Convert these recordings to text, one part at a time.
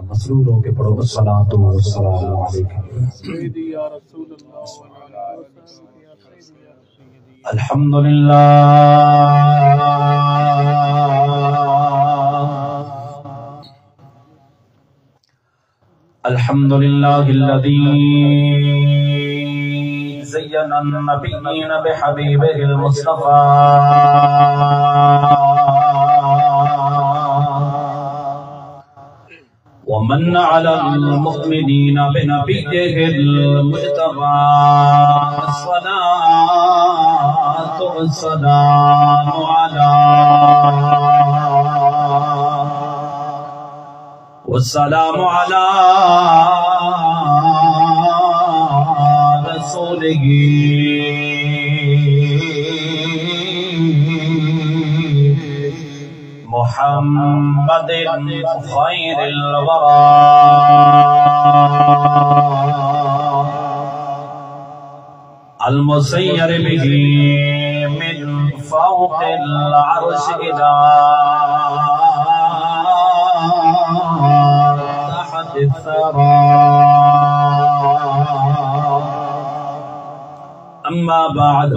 مسرور ہو کے پڑھو الصلاۃ والسلام علیکم سیدی یا رسول اللہ الحمدللہ الحمدللہ الذی زین النبیین بحبیبہ المصطفى ومن على المؤمنين بنبيه المجتبى الصلاة والسلام على رسوله محمد خير الورى المسير به من فوق العرش إلى تحت الثرى أما بعد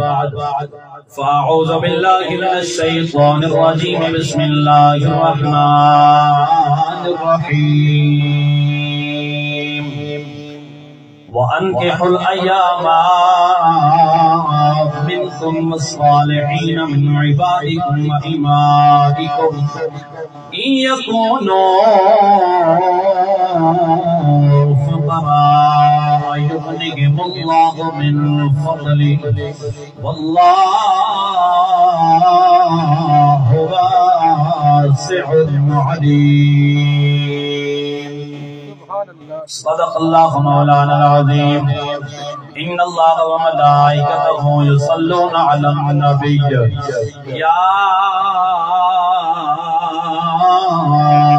فأعوذ بالله من الشيطان الرجيم بسم الله الرحمن الرحيم وأنكحوا الأيام منكم والصالحين من عبادكم وإمائكم إن يكونوا فقراء يغنيهم الله من فضله والله واسع عليم صدق الله مولانا العظيم إن الله وملائكته يصلون على النبي يا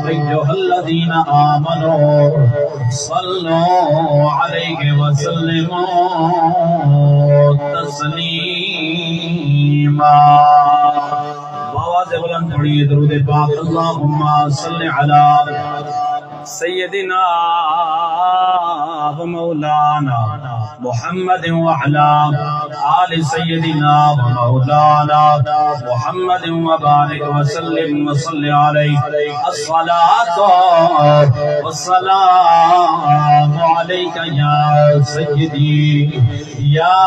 أيها الذين آمنوا صلوا عليه وسلموا تسليما بآواز بلند پڑھیے درود پاک اللهم صل على سيدنا ومولانا محمد وعلى آل سيدنا ومولانا محمد وبارك وسلم وصل عليه الصلاة والسلام عليك يا سيدي يا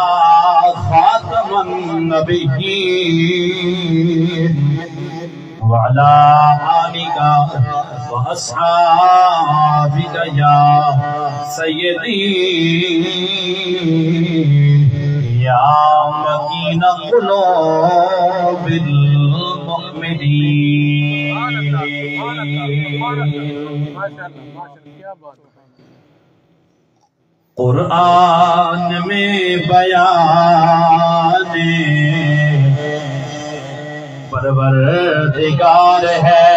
خاتم النبيين وعلى آلك وأصحابك يا سيدي يا مكين قلوب المؤمنين قرآن میں بیان پروردگار ہے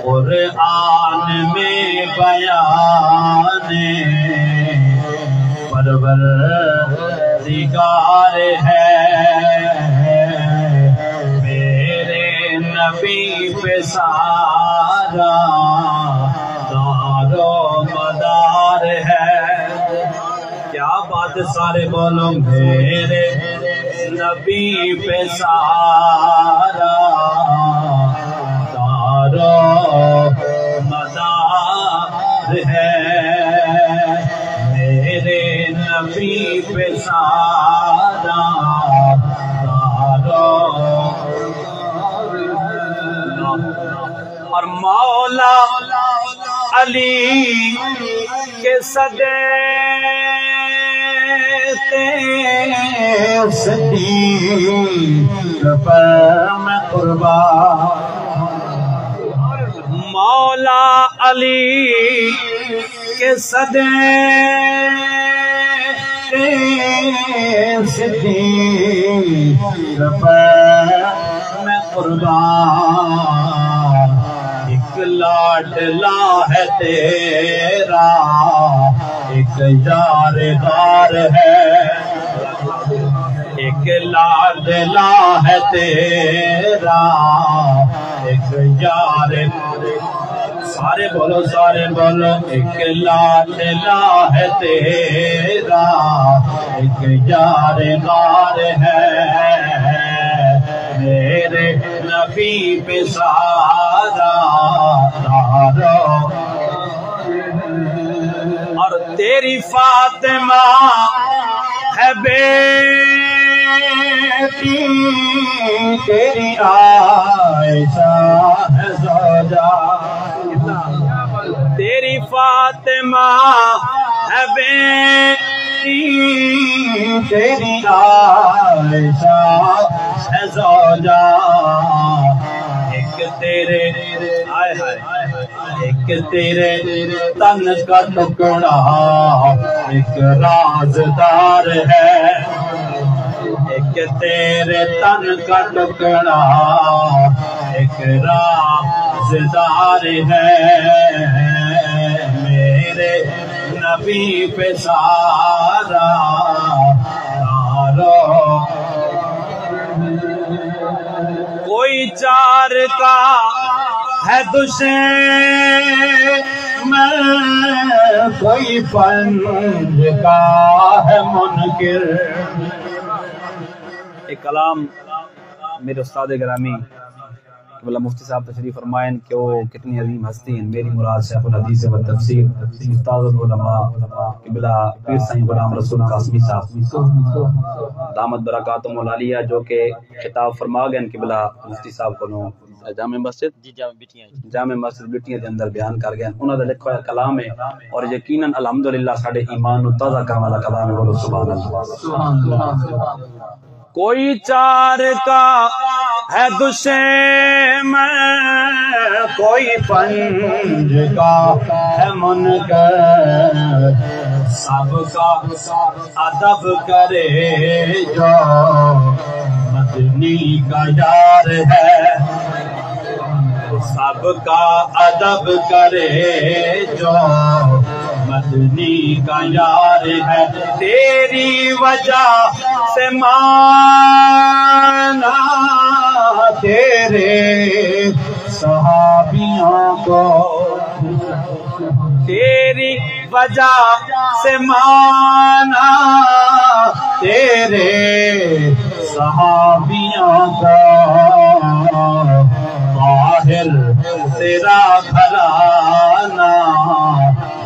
قرآن میں بیان پروردگار ہے میرے نبی پہ سارا دار و مدار ہے کیا بات سارے بولو میرے نبی پہ سارا دار و مدار ہے میرے نبی پہ سارا دار و اور مولا علی کے صدقے صدیق پر میں قربان مولا علی کے صدقے صدیق پر میں قربان ایک لاڈلا ہے تیرا ایک یار غار ہے ایک لاڈلا ہے تیرا ایک یار سارے بولو ایک لاڈلا ہے تیرا ایک یار غار ہے میرے نبی پہ سارا تارو اور تیری فاطمہ ہے بیٹی تیری عائشہ ہے زوجہ تیری فاطمہ ہے بیٹی تیری عائشہ ہے زوجہ ایک تیرے ایک تیرے تن کا ٹکڑا ایک رازدار ہے ایک تیرے تن کا ٹکڑا ایک رازدار ہے میرے نبی پہ سارا تارو کوئی چار کا ہے دشمن کوئی پنج کا ہے منکر ایک کلام میرے استاد گرامی قبلہ مفتی صاحب تشریف فرمائیں کہ وہ کتنی عظیم ہستی ہیں میری مراد شیخ الحدیث و تفسیر استاد العلماء قبلہ پیر سائیں غلام رسول قاسمی صاحب دامت برکاتہم العالیہ جو کہ خطاب فرما گئے قبلہ مفتی صاحب کو جامع مسجد جامع مسجد بٹیاں دے اندر بیان کر گئے انہاں دا لکھا کلام ہے اور یقیناً الحمدللہ ساڈے ایمان نو تازہ کرنے والا کلام ہے بولو سبحان اللہ کوئی چار کا ہے دشمن کوئی پنج کا ہے منکر سب کا ادب کرے جو مدنی کا یار ہے سب کا ادب کرے جو مدنی کا یار ہے تیری وجہ سے مانا تیرے صحابیوں کو تیری وجہ سے مانا تیرے صحابیوں کو طاہر تیرا گھرانہ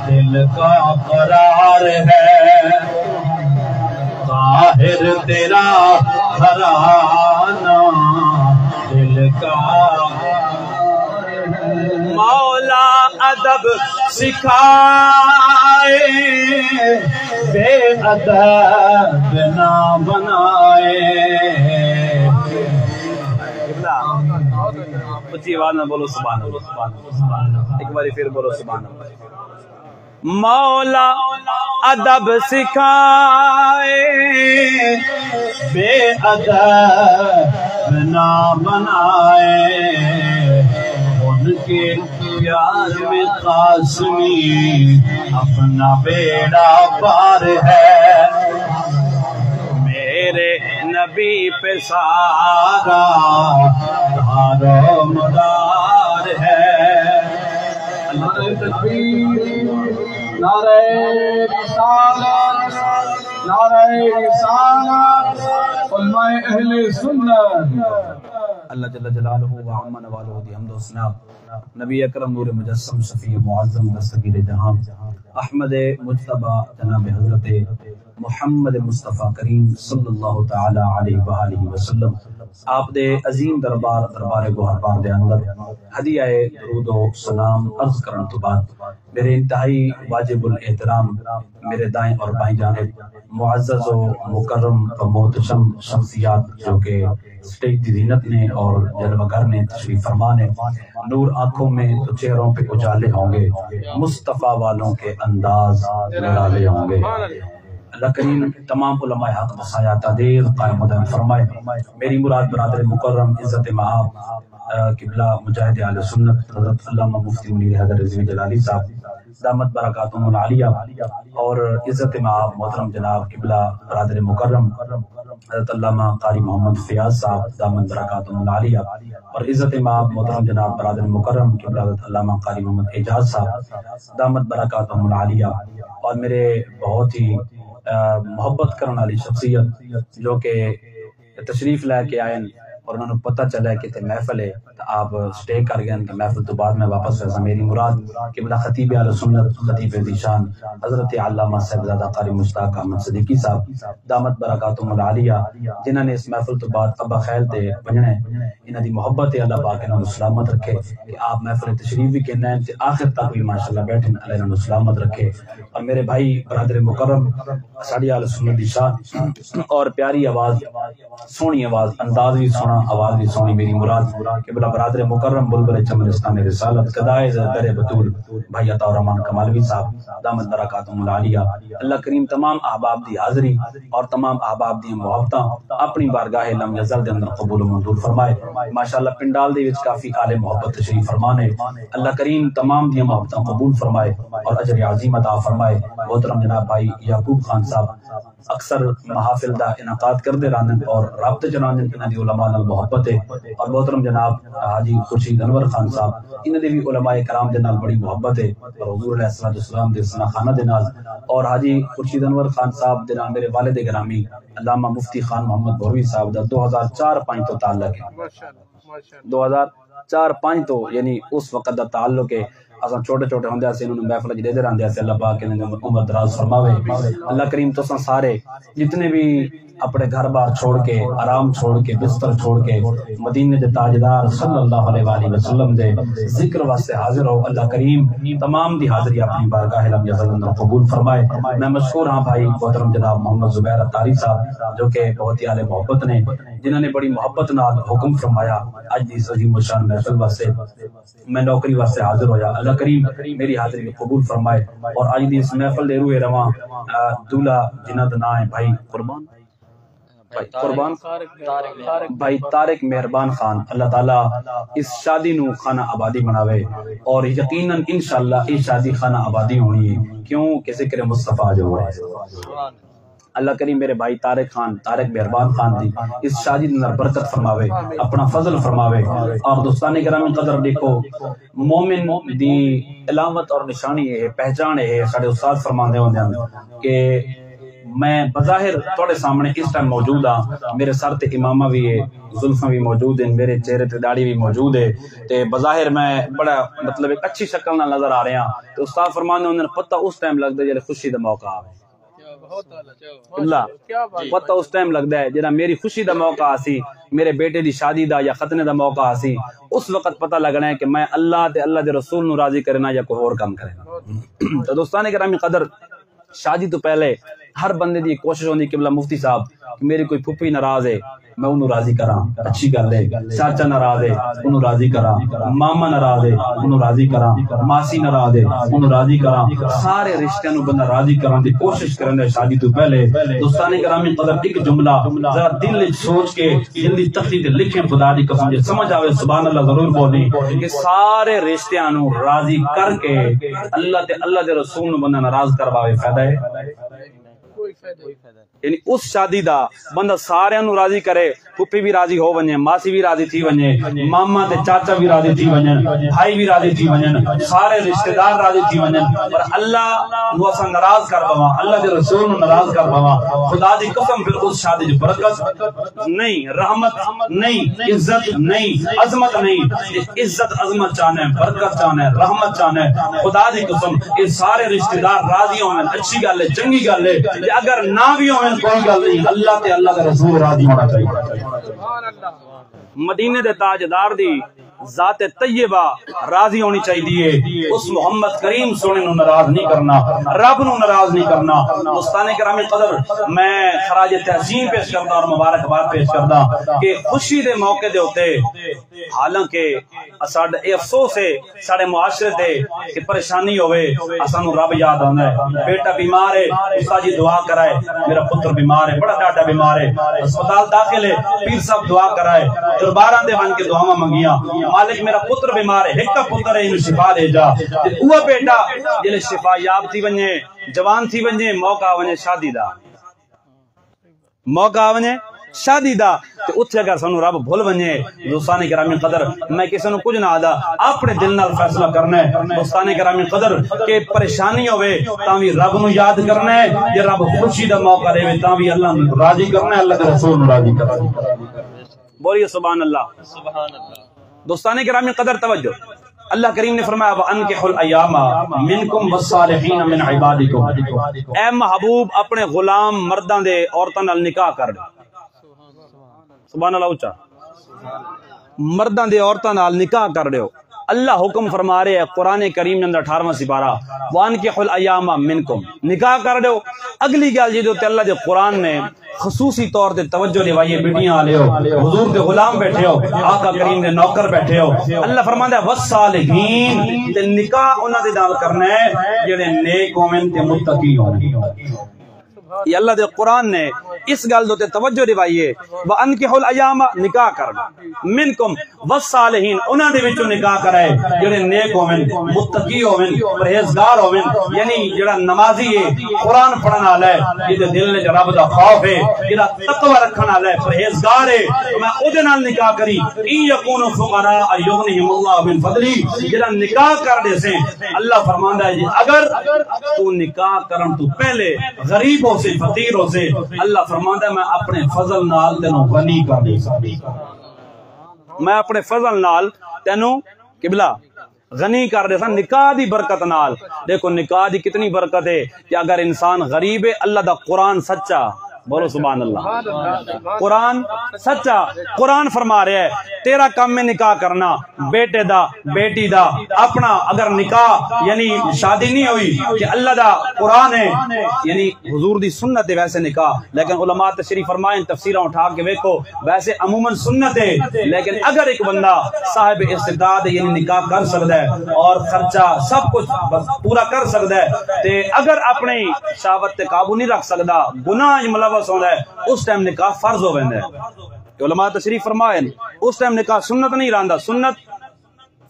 دل کا قرار ہے طاہر تیرا گھرانہ دل کا مولا ادب سکھائے بے ادب نہ بنائے اچھی آواز میں بولو سبحان اللہ ایک باری پھر بولو سبحان اللہ مولا ادب سکھائے بے ادب نہ بنائے ان کے پیار میں قاسمی اپنا بیڑا پار ہے میرے نبی پہ سارا دار و مدار ہے نعرہ تکبیر نعرہ رسالت نعرہ رسالت علماء اہل سنت اللہ جل جلالہ و عمن والہ دی حمد و ثنا نبی اکرم نور مجسم شفیع معظم دستگیر جہاں احمد مجتبی جناب حضرت محمد مصطفیٰ کریم صلی اللہ تعالی علیہ وآلہ وسلم آپ دے عظیم دربار گوہر بار دے اندر ہدیہ درود و سلام عرض کرن تو بعد میرے انتہائی واجب الاحترام میرے دائیں اور بائیں جانب معزز و مکرم و محتشم شخصیات جو کہ سٹیج دی زینت نے اور جلوگر نے تشریف فرما نے نور آنکھوں میں تو چہروں پہ اجالے ہوں گے مصطفیٰ والوں کے انداز نرالے ہوں گے اللہ کریم تمام علماء حق بخایا تدیر قائم دائم فرمائے میری مراد برادر مکرم عزت مآب قبلہ مجاہد اہل سنت حضرت علامہ مفتی منیر حیدر رضوی جلالی صاحب دامت برکاتہم العالیہ اور عزت مآب محترم جناب قبلہ برادر مکرم حضرت علامہ قاری محمد فیاض صاحب دامت برکاتہم العالیہ، اور عزت امام محترم جناب برادر مکرم قبلہ حضرت علامہ قاری محمد اعجاز صاحب دامت برکاتہم العالیہ، اور میرے بہت ہی محبت کرنے والی شخصیت جو کہ تشریف لے کے آئے اور انہوں نے پتہ چلا کہ تے محفل ہے تو آپ سٹے کر گئے کہ محفل تو بعد میں واپس ویسا میری مراد قبلہ خطیب اہل سنت خطیب ذیشان حضرت علامہ صاحبزادہ قاری مشتاق احمد صدیقی صاحب دامت برکاتہم العالیہ، جنہوں نے اس محفل تو بعد ابا خیل تے بننے انہاں دی محبت ہے، اللہ پاک انہاں نوں سلامت رکھے کہ آپ محفل تشریف بھی کہنا ہے تے آخر تک بھی ماشاءاللہ بیٹھے اللہ انہاں نوں سلامت رکھے۔ اور میرے بھائی برادر مکرم ساڈی اہل سنت دی شان اور پیاری آواز، سونی آواز، انداز بھی سونا، آواز بھی سونی، میری مراد قبلہ برادر مکرم بلبل چمنستان رسالت قدائے در بطول بھائی عطا الرحمن کمالوی صاحب دامت برکاتہم العالیہ، اللہ کریم تمام احباب دی حاضری اور تمام احباب دی محبتاں اپنی بارگاہ لم یزل دے اندر قبول و منظور فرمائے۔ ماشاءاللہ پنڈال دے وچ کافی آل محبت تشریف فرمانے، اللہ کریم تمام دی محبتاں قبول فرمائے اور اجر عظیم عطا فرمائے۔ محترم جناب بھائی یعقوب خان صاحب اکثر محافل دا انعقاد کردے رہندے اور رابطے چلاندے انہاں دی علماء نال محبت ہے، اور محترم جناب حاجی خورشید انور خان صاحب انہاں دی بھی علماء کرام دے نال بڑی محبت ہے، اور حضور علیہ الصلوۃ والسلام دے ثنا خانہ دے نال، اور حاجی خورشید انور خان صاحب دے نال میرے والد گرامی علامہ مفتی خان محمد بھوروی صاحب دا 2004-05 تو تعلق ہے، 2004-05 تو یعنی اس وقت دا تعلق ہے۔ اساں چھوٹے چھوٹے ہوندے سے انہوں نے محفل وچ دے رہندے سے، اللہ پاک انہاں دی عمر دراز فرماوے۔ اللہ کریم تساں سارے جتنے بھی اپنے گھر بار چھوڑ کے آرام چھوڑ کے بستر چھوڑ کے مدینے دے تاجدار صلی اللہ علیہ وآلہ وسلم دے ذکر واسطے حاضر ہو، اللہ کریم تمام دی حاضری اپنی بارگاہ لم یزل اندر قبول فرمائے۔ میں مشکور ہاں بھائی محترم جناب محمد زبیر اتاری صاحب جو کہ بہت ہی اہل محبت نے، جنہوں نے بڑی محبت نال حکم فرمایا اج دی اس عظیم الشان محفل واسطے میں نوکری واسطے حاضر ہویا، اللہ کریم میری حاضری کو قبول فرمائے۔ اور اج دی اس محفل دے روئے رواں دولہا جنہاں دا نام ہے بھائی قربان بھائی طارق مہربان خان، اللہ تعالیٰ اس شادی نو خانہ آبادی بناوے، اور یقیناً انشاءاللہ یہ شادی خانہ آبادی ہونی ہے، کیوں کہ ذکر مصطفیٰ جو ہے۔ اللہ کریم میرے بھائی طارق مہربان خان دی اس شادی اندر برکت فرماوے، اپنا فضل فرماوے۔ اور دوستان گرامی قدر دیکھو، مومن دی علامت اور نشانی ہے، پہچان ہے، ساڈے استاد فرماندے ہوندے ہیں کہ میں بظاہر تھوڑے سامنے اس ٹائم موجود ہاں، میرے سر تے امامہ بھی ہے، زلفاں بھی موجود ہیں، میرے چہرے تے داڑھی بھی موجود ہے، تے بظاہر میں بڑا مطلب ایک اچھی شکل نہ نظر آ رہے ہیں، تو استاد فرماندے ہوندے ہیں پتہ اس ٹائم لگدا ہے جڑے خوشی دا موقع آوے، اللہ پتہ اس ٹائم لگدا ہے جڑا میری خوشی دا موقع آسی، میرے بیٹے دی شادی دا یا ختنے دا موقع آسی، اس وقت پتہ لگنا ہے کہ میں اللہ تے اللہ دے رسول نو راضی کرنا یا کوئی اور کام کرنا۔ تو دوستان گرامی قدر شادی تو پہلے ہر بندے دی کوشش ہوندی قبلہ مفتی صاحب کہ میری کوئی پھپھی ناراض ہے میں انہوں راضی کراں، اچھی گل ہے، چاچا ناراض ہے انہوں راضی کراں، ماما ناراض ہے انہوں راضی کراں، ماسی ناراض ہے انہوں راضی کراں، سارے رشتہ نو بندہ راضی کراں دی کوشش کرن دے شادی تو پہلے۔ دوستان گرامی قدر ایک جملہ ذرا دل وچ سوچ کے دل دی تختی تے لکھیں، خدا دی قسم جے سمجھ آوے سبحان اللہ ضرور بولیں کہ سارے رشتیاں نو راضی کر کے اللہ تے اللہ دے رسول نو بندہ ناراض کرواوے فائدہ ہے؟ یعنی اس شادی دا بندہ سارے نو راضی کرے، پھپھی بھی راضی ہو ونجے، ماسی بھی راضی تھی ونجے، ماما تے چاچا بھی راضی تھی ونجن، بھائی بھی راضی تھی ونجن، سارے رشتہ دار راضی تھی ونجن، پر اللہ نو اسا ناراض کر بواں، اللہ دے رسول نو ناراض کر بواں، خدا دی قسم پھر اس شادی دی برکت نہیں، رحمت نہیں، عزت نہیں، عظمت نہیں۔ عزت عظمت چاہنا ہے، برکت چاہنا ہے، رحمت چاہنا ہے، خدا دی قسم یہ سارے رشتہ دار راضی ہوں، اچھی گل ہے، چنگی گل ہے، اگر نہ بھی ہوں کوئی گل نہیں، اللہ تے اللہ کا رسول راضی ہونا چاہیے۔ مدینے دے تاجدار دی ذات طیبہ راضی ہونی چاہیے، اس محمد کریم سونے نو ناراض نہیں کرنا، رب نو ناراض نہیں کرنا۔ دوستان گرامی قدر میں خراج تحسین پیش کردا اور مبارکباد پیش کردا کہ خوشی دے موقع دے ہوتے، حالانکہ ساڈا اے افسوس ہے ساڈے معاشرے تے کہ پریشانی ہوئے اسانو رب یاد آندا ہے، بیٹا بیمار ہے استاد جی دعا کرائے، میرا پتر بیمار ہے، بڑا ڈاڈا بیمار ہے، اسپتال داخل ہے، پیر صاحب دعا کرائے، درباراں دے ون کے دعاواں منگیاں، مالک میرا پتر بیمار ہے، ایک پتر ہے انہوں شفا دے جا، اوہ بیٹا جلے شفا یاب تھی ونجے، جوان تھی ونجے، موقع ونجے شادی دا، موقع ونجے شادی دا تے اتھے اگر سانو رب بھول ونجے دوستان گرامی قدر میں کسی نو کچھ نہ آدا اپنے دل نال فیصلہ کرنا ہے دوستان گرامی قدر کہ پریشانی ہوئے تاں بھی رب نو یاد کرنا ہے جے رب خوشی دا موقع دے تاں بھی اللہ نو راضی کرنا ہے اللہ کے رسول نو راضی کرنا ہے بولیے سبحان اللہ سبحان اللہ دوستان گرامی قدر توجہ اللہ کریم نے فرمایا وَأَنْكِحُوا الْأَيَامَ مِنْكُمْ وَالصَّالِحِينَ مِنْ عِبَادِكُمْ اے محبوب اپنے غلام مرداں دے عورتاں نال نکاح کر دے سبحان اللہ اچھا مرداں دے عورتاں نال نکاح کر دیو اللہ حکم فرما رہے ہیں قرآن کریم اندر 18واں سپارہ وَأَنْكِحُوا الْأَيَامَ مِنْكُمْ نکاح کر دیو اگلی گل جی تے اللہ دے قرآن نے خصوصی طور تے توجہ دیوائیے بیٹیاں آلے ہو حضور کے غلام بیٹھے ہو آقا کریم دے نوکر بیٹھے ہو اللہ فرماندا ہے والصالحین تے نکاح انہاں دے نال کرنا ہے جڑے نیک ہوون تے متقی ہون یہ اللہ دے قرآن نے اس گل دے توجہ دیوائیے وَأَنْكِحُوا الْأَيَامَ نکاح کرنا منکم والصالحین انہاں دے وچوں نکاح کرائے جڑے نیک ہوون متقی ہوون پرہیزگار ہوون یعنی جڑا نمازی ہے قرآن پڑھن والا ہے جے دل وچ رب دا خوف ہے جڑا تقوی رکھن والا ہے پرہیزگار ہے میں او دے نال نکاح کری ان یکونوا فقراء یغنیہم اللہ من فضلہ جڑا نکاح کر دے سے اللہ فرماندا ہے جی اگر تو نکاح کرن تو پہلے غریب ہو سے فقیر ہو سے اللہ فرماندا ہے میں اپنے فضل نال تینوں غنی کر دے سکتا میں اپنے فضل نال تینوں قبلہ غنی کر دے سن نکاح دی برکت نال دیکھو نکاح دی کتنی برکت ہے کہ اگر انسان غریب ہے اللہ دا قرآن سچا بولو سبحان اللہ قرآن سچا قرآن فرما رہے ہے تیرا کام میں نکاح کرنا بیٹے دا بیٹی دا اپنا اگر نکاح یعنی شادی نہیں ہوئی کہ اللہ دا قرآن ہے یعنی حضور دی سنت ہے ویسے نکاح لیکن علماء تشریح فرمائیں تفسیریں اٹھا کے ویکھو ویسے عموماً سنت ہے لیکن اگر ایک بندہ صاحب استعداد ہے یعنی نکاح کر سکتا ہے اور خرچہ سب کچھ پورا کر سکتا ہے تے اگر اپنی شہوت تے قابو نہیں رکھ سکتا گناہ ملوث ہوتا ہے اس ٹائم نکاح فرض ہو ویندا ہے علماء تشریف فرمائیں اس ٹائم نکاح سنت نہیں رہندا سنت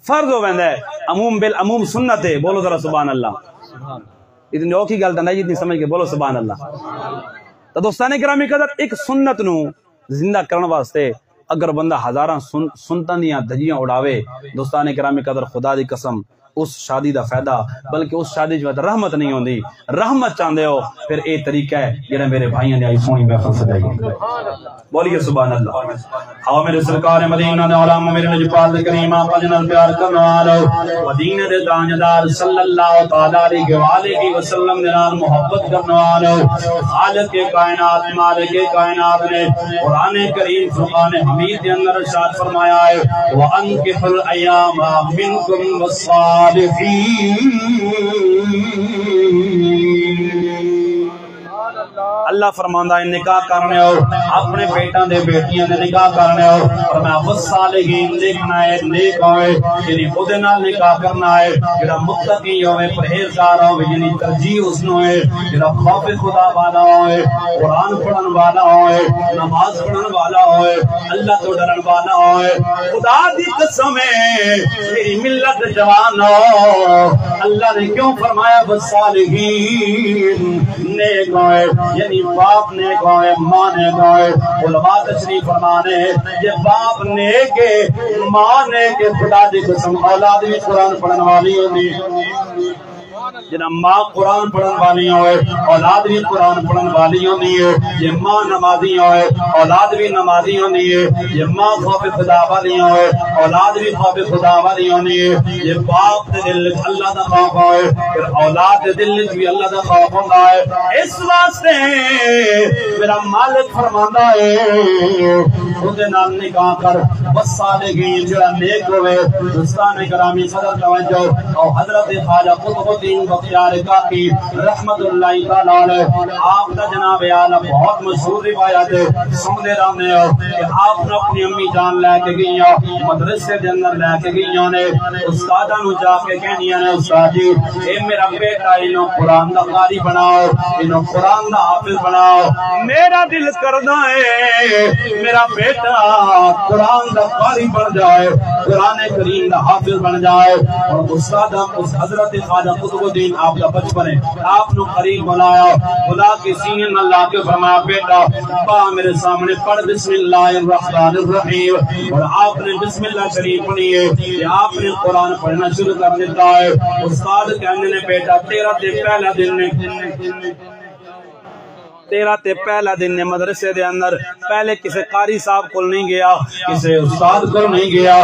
فرض ہو ویندا ہے عموم بالعموم سنت ہے بولو ذرا سبحان اللہ اتنی اوکھی گل نہیں اتنی سمجھ کے بولو سبحان اللہ تو دوستان گرامی قدر ایک سنت نو زندہ کرنے واسطے اگر بندہ ہزاراں سنتاں دیاں دھجیاں اڑاوے دوستان گرامی قدر خدا دی قسم اس شادی دا فائدہ بلکہ اس شادی جو رحمت نہیں ہوندی رحمت چاہندے ہو پھر اے طریقہ ہے جڑا میرے بھائیاں نے آئی سونی محفل سجائی بولیے سبحان اللہ آؤ میرے سرکار مدینہ دے علامہ میرے نجپال کریم آپ جنال پیار کرنے والو مدینہ دے تاجدار صلی اللہ تعالی علیہ وآلہ وسلم دے نال محبت کرنے والو خالق کائنات مالک کائنات نے قرآن کریم فرقان حمید دے اندر ارشاد فرمایا ہے وَأَنْكِحُوا الْأَيَامَ مِنْكُمْ وَالصَّالِحِينَ اللہ فرماندا ہے نکاح کرنے ہو اپنے بیٹاں دے بیٹیاں دے نکاح کرنے ہو اور میں والصالحین لکھنا ہے نیک ہوئے یعنی خود نال نکاح کرنا ہے جڑا متقی ہوئے پرہیزگار ہوئے یعنی ترجیح اس نو ہے جڑا خوف خدا والا ہوئے قرآن پڑھن والا ہوئے نماز پڑھن والا ہوئے اللہ تو ڈرن والا ہوئے خدا دی قسم ہے میری ملت جوان ہو اللہ نے کیوں فرمایا والصالحین نیک ہوئے یعنی باپ نیک ہوئے ماں نیک ہوئے علماء تشریف فرمانے یہ باپ نیک ہے ماں نیک ہے خدا دی قسم اولاد بھی قرآن پڑھن والی ہوتی جنہ ماں قرآن پڑھن والی ہوئے اولاد بھی قرآن پڑھن والی ہوتی ہے یہ ماں نمازی ہوئے اولاد بھی نمازی ہوتی ہے یہ ماں خوف خدا والی ہوئے اولاد بھی خوف خدا والی ہوتی ہے یہ باپ دے دل اللہ دا خوف ہوئے پھر اولاد دے دل بھی اللہ دا خوف ہوتا ہے اس واسطے میرا مالک فرماندا ہے خود نال نکاح کر والصالحین جڑا نیک ہوئے دوستان گرامی صدر توجہ اور حضرت خواجہ قطب الدین بختیار کاکی رحمت اللہ تعالی علیہ آپ کا جناب اعلیٰ بہت مشہور روایت ہے سمجھے رہنے ہو کہ آپ نے اپنی امی جان لے کے گئیاں مدرسے کے اندر لے کے گئیاں نے استادہ نو جا کے کہنیاں نے استاد جی اے میرا بیٹا انہوں قرآن دا قاری بناؤ انہوں قرآن دا حافظ بناؤ میرا دل کردہ ہے میرا بیٹا بیٹا قرآن دا قاری بن جائے، قرآن کریم دا حافظ بن جائے۔ اور استاد اس حضرت خواجہ قطب الدین آپ کا بچپن ہے، آپ نے قریب بنایا، خدا کے سینے میں لا کے فرمایا بیٹا با میرے سامنے پڑھ بسم اللہ الرحمن الرحیم، اور آپ نے بسم اللہ شریف پڑھی ہے کہ آپ نے قرآن پڑھنا شروع کر دیتا ہے۔ استاد کہنے نے بیٹا تیرا تے پہلا دن نے پہلا دن نے مدرسے دے اندر پہلے کسی قاری صاحب کو نہیں گیا، کسی استاد کو نہیں گیا،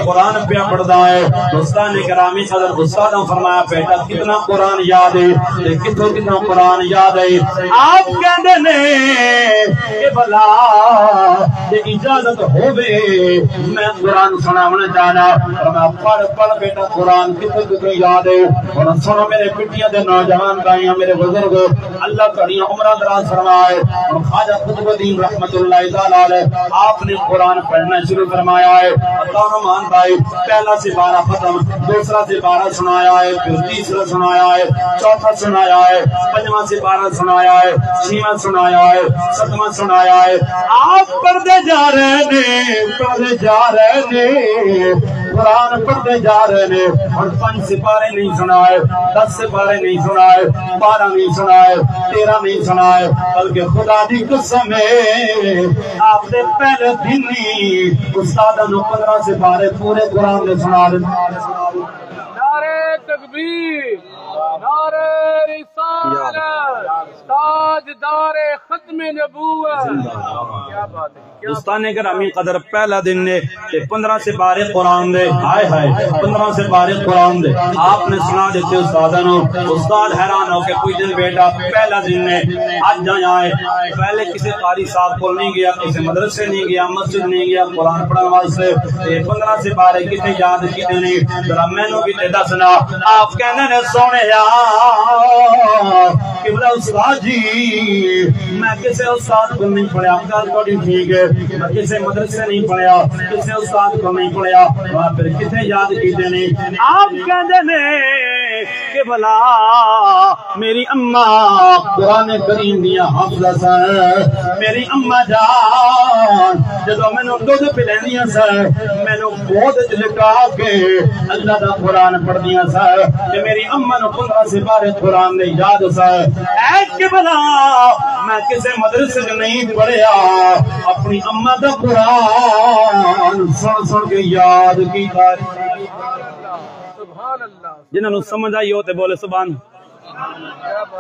قرآن پہ پڑھتا ہے۔ استاد نے کرامی صدر استاد نے فرمایا بیٹا کتنا قرآن یاد ہے، کتنا قرآن یاد ہے۔ آپ کہندے نے کہ بلا اجازت ہوے میں قرآن سناونا چاہنا، فرمایا پڑھ بیٹا قرآن کتنا یاد ہے۔ اور سنو میرے پٹیاں دے نوجوان بھائیاں، میرے بزرگ، اللہ کڑیاں عمرہ دراز فرمائے، اور خواجہ قطب الدین رحمت اللہ تعالی علیہ آپ نے قرآن پڑھنا شروع فرمایا ہے۔ رحمان بھائی پہلا سپارہ ختم، دوسرا سپارہ سنایا ہے، پھر تیسرا سنایا ہے، چوتھا سنایا ہے، پنجواں سپارہ سنایا ہے، چھواں سنایا ہے، ستواں سنایا ہے۔ آپ پڑھتے جا رہے نے قرآن پڑھتے جا رہے نے، اور 5 سپارے نہیں سنائے، 10 سپارے نہیں سنائے، 12 نہیں سنائے، 13 نہیں سنائے، بلکہ خدا دی قسم ہے آپ نے پہلے دن ہی استادوں نے 15 سپارے پورے قرآن نے سنا دے۔ نعرہ تکبیر، نعرہ رسالت، تاجدار ختم نبوت۔ کیا بات ہے، دوستان گرامی قدر پہلا دن نے 15 سپارے قرآن دے، ہائے ہائے 15 سپارے قرآن دے آپ نے سنا دیتے استادوں۔ استاد حیران ہو کہ کوئی دن بیٹا پہلا دن نے آج جائے، پہلے کسی قاری صاحب کو نہیں گیا، کسی مدرسے نہیں گیا، مسجد نہیں گیا قرآن پڑھنے واسطے، 15 سپارے کتنے یاد کیتے نہیں، ذرا مینوں بھی تے دسنا۔ آپ کہنے نے سونے کہ بلا استاد جی میں کسی استاد کو نہیں پڑھیا، گل تھوڑی ٹھیک ہے، میں کسی مدرسے نہیں پڑھیا، کسی استاد کو نہیں پڑھیا، پھر کتنے یاد کیتے نہیں۔ آپ کہندے نے کہ بلا میری اماں قرآن کریم دیا حافظہ سن، میری اماں جان جدو مینوں دودھ پلاندیاں سن، مینوں گود وچ لٹا کے اللہ دا قرآن پڑھدیاں سن، کہ میری اماں نوں 15 سپارے قرآن دے یاد سن۔ اے کہ بلا میں کسی مدرسے وچ نہیں پڑھیا، اپنی اماں دا قرآن سن کے یاد کیتا۔ جنہاں نوں سمجھ آئی ہو تے بولے سبحان۔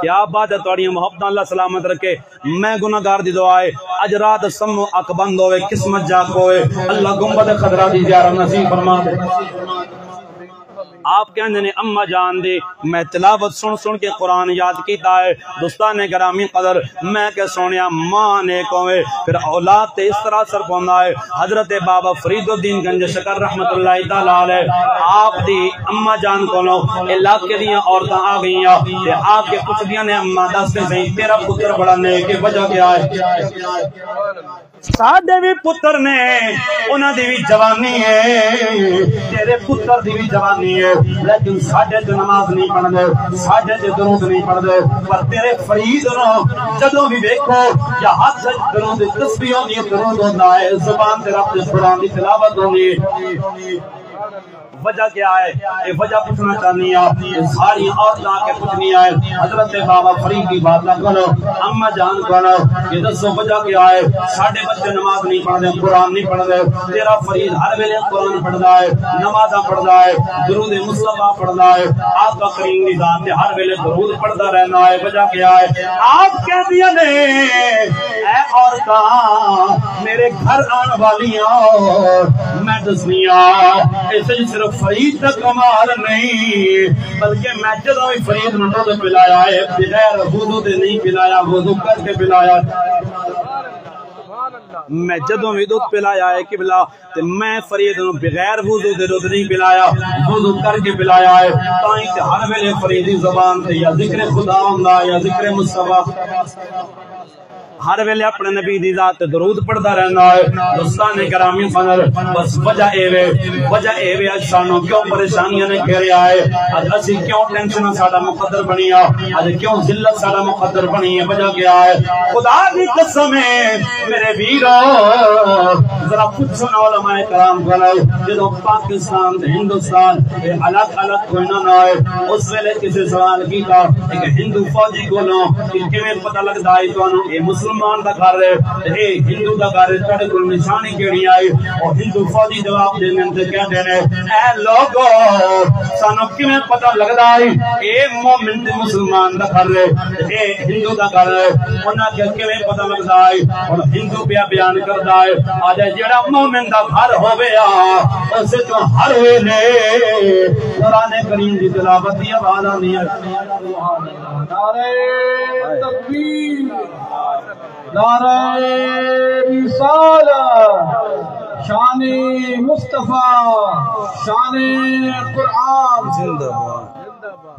کیا بات ہے، تھوڑی محبت اللہ سلامت رکھے۔ میں گناہگار دی دعا ہے اج رات سمو اک بند ہوئے، قسمت جاگ ہوئے، اللہ گنبد خضرا دی زیارت نصیب فرما دے۔ آپ کہنے نے اما جان دے میں تلاوت سن کے قرآن یاد کیتا ہے۔ دوستان گرامی قدر میں کہ سونیا ماں نے کوئے پھر اولاد تے اس طرح سر پوندا ہے۔ حضرت بابا فرید الدین گنج شکر رحمت اللہ تعالی علیہ آپ دی اما جان کولوں علاقے دیاں عورتاں آ گئیاں تے آ کے پوچھدیاں نے اما دس دے سہی تیرا پتر بڑا نیک ہے، وجہ کیا ہے؟ ساڈے بھی پتر نے، انہاں دی بھی جوانی ہے، تیرے پتر دی بھی جوانی ہے، لیکن ساڈے تے نماز نہیں پڑھدے، ساڈے تے درود نہیں پڑھدے، پر تیرے فرید نو جدوں بھی ویکھو یا ہاتھ وچ درود دی تسبیح ہوندی ہے، درود ہوندا ہے، زبان تے رب دے قرآن دی تلاوت ہوندی ہے۔ وجہ کیا ہے؟ یہ وجہ پوچھنا چاہنی ہے، ساری عورتیں آ کے پوچھنی ہے حضرت بابا فرید کی بات نہ کرو، اما جان کرو، یہ دسو وجہ کیا ہے؟ ساڈے بچے نماز نہیں پڑھتے، قرآن نہیں پڑھتے، تیرا فرید ہر ویلے قرآن پڑھتا ہے، نمازاں پڑھتا ہے، درود مصطفیٰ پڑھتا ہے، آقا کریم کی ذات تے ہر ویلے درود پڑھتا رہنا ہے، وجہ کیا ہے؟ آپ کہہ دیا نے اے عورتاں میرے گھر آن والیاں میں دسنیاں، اسے صرف فرید کا کمال نہیں بلکہ میں جدوں بھی فرید نوں دودھ پلایا ہے بغیر وضو دے نہیں پلایا، وضو کر کے پلایا۔ میں جدوں بھی دودھ پلایا ہے قبلہ تے میں فرید نوں بغیر وضو دے دودھ نہیں پلایا، وضو کر کے پلایا ہے، تائیں تے ہر ویلے فریدی زبان تے یا ذکر خدا ہوندا یا ذکر مصطفیٰ، ہر ویلے اپنے نبی دی ذات درود پڑھدا رہنا ہے دوستان گرامی قدر بس وجہ اے وے اج سانو کیوں پریشانیاں نے گھیریا ہے اج اسی کیوں ٹینشن ساڈا مقدر بنیا اج کیوں ذلت ساڈا مقدر بنی ہے وجہ کیا ہے خدا دی قسم ہے میرے ویرو ذرا پوچھو علماء کرام کو جدوں پاکستان تے ہندوستان الگ الگ کوئی نہ ہے اس ویلے کسی سوال کیتا ایک ہندو فوجی کولوں کہ کیویں پتہ لگدا ہے تانوں اے مسلمان دا گھر ہے اے ہندو دا گھر ہے تہاڈے کول نشانی کیڑی آئی اور ہندو فوجی جواب دینے تے کہندے نے اے لوگو سانوں کیویں پتہ لگدا ہے اے مومن تے مسلمان دا گھر ہے اے ہندو دا گھر ہے انہاں کے کیویں پتہ لگدا ہے اور ہندو پیا بیان کردا ہے اج جڑا مومن دا گھر ہوویا اس تو ہر ویلے قرآن کریم دی تلاوت دی آواز آندی ہے نعرہ تکبیر نعرہ رسالت شان مصطفیٰ شان قرآن زندہ باد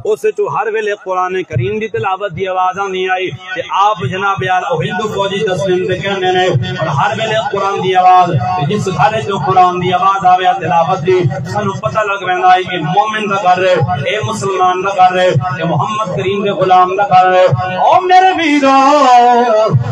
اس تو ہر ویلے قرآن کریم دی تلاوت دی آواز آندی آئی تے آپ جناب یار او ہندو فوجی تسلیم تے کہنے نے اور ہر ویلے قرآن دی آواز جس گھر جو قرآن دی آواز آوے تلاوت دی سانو پتہ لگ ویندا ہے کہ مومن دا گھر ہے اے مسلمان دا گھر ہے اے محمد کریم دے غلام دا گھر ہے او میرے ویرو